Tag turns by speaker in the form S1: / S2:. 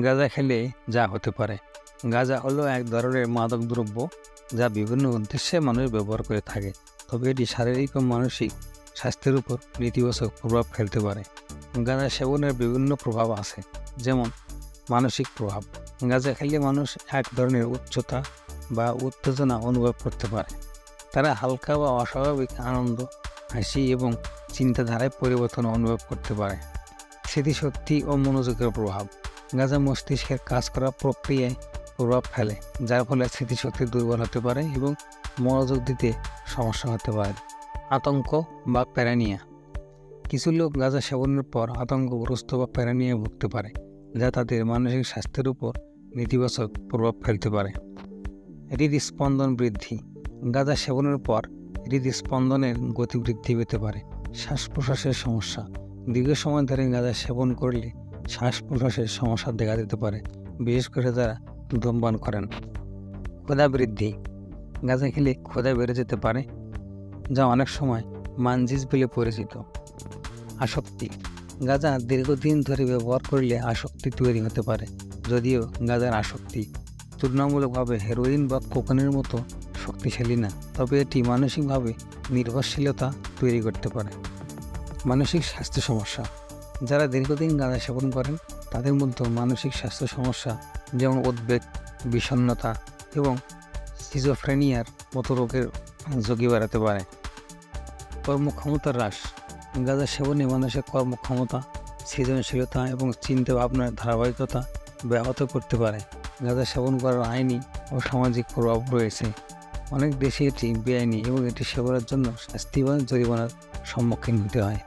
S1: গাঁজা খেলে যা হতে পারে। গাঁজা হলো এক ধরনের মাদক দ্রব্য যা বিভিন্ন উদ্দেশ্যে মানুষ ব্যবহার করে থাকে, তবে এটি শারীরিক ও মানসিক স্বাস্থ্যের উপর নেতিবাচক প্রভাব ফেলতে পারে। গাঁজা সেবনের বিভিন্ন প্রভাব আছে, যেমন মানসিক প্রভাব। গাঁজা খেলে মানুষ এক ধরনের উচ্চতা বা উত্তেজনা অনুভব করতে পারে। তারা হালকা বা অস্বাভাবিক আনন্দ, হাসি এবং চিন্তাধারায় পরিবর্তন অনুভব করতে পারে। স্মৃতিশক্তি ও মনোযোগের প্রভাব। গাঁজা মস্তিষ্কের কাজ করার প্রক্রিয়ায় প্রভাব ফেলে, যার ফলে স্মৃতিশক্তি দুর্বল হতে পারে এবং মনোযোগ দিতে সমস্যা হতে পারে। আতঙ্ক বা প্যারানিয়া। কিছু লোক গাঁজা সেবনের পর আতঙ্কগ্রস্ত বা প্যারানিয়া ভুগতে পারে, যা তাদের মানসিক স্বাস্থ্যের উপর নেতিবাচক প্রভাব ফেলতে পারে। হৃদস্পন্দন বৃদ্ধি। গাঁজা সেবনের পর হৃদস্পন্দনের গতি বৃদ্ধি পেতে পারে। শ্বাস প্রশ্বাসের সমস্যা। দীর্ঘ সময় ধরে গাঁজা সেবন করলে শ্বাস প্রশ্বাসের সমস্যা দেখা দিতে পারে, বিশেষ করে যারা ধূমপান করেন। ক্ষুধা বৃদ্ধি। গাঁজা খেলে ক্ষুধা বেড়ে যেতে পারে, যা অনেক সময় মানজিস বলে পরিচিত। আসক্তি। গাঁজা দীর্ঘদিন ধরে ব্যবহার করলে আসক্তি তৈরি হতে পারে। যদিও গাঁজার আসক্তি তুলনামূলকভাবে হেরোইন বা কোকেনের মতো শক্তিশালী না, তবে এটি মানসিকভাবে নির্ভরশীলতা তৈরি করতে পারে। মানসিক স্বাস্থ্য সমস্যা। যারা দীর্ঘদিন গাঁজা সেবন করেন তাদের মধ্যে মানসিক স্বাস্থ্য সমস্যা যেমন উদ্বেগ, বিষণ্ণতা এবং সিজোফ্রেনিয়ার মতো রোগের ঝুঁকি বাড়াতে পারে। কর্মক্ষমতার হ্রাস। গাঁজা সেবনে মানুষের কর্মক্ষমতা, সৃজনশীলতা এবং চিন্তা ভাবনার ধারাবাহিকতা ব্যাহত করতে পারে। গাঁজা সেবন করার আইনি ও সামাজিক প্রভাব রয়েছে। অনেক দেশে এটি বেআইনি এবং এটি সেবনের জন্য শাস্তি বা জরিমানার সম্মুখীন হতে হয়।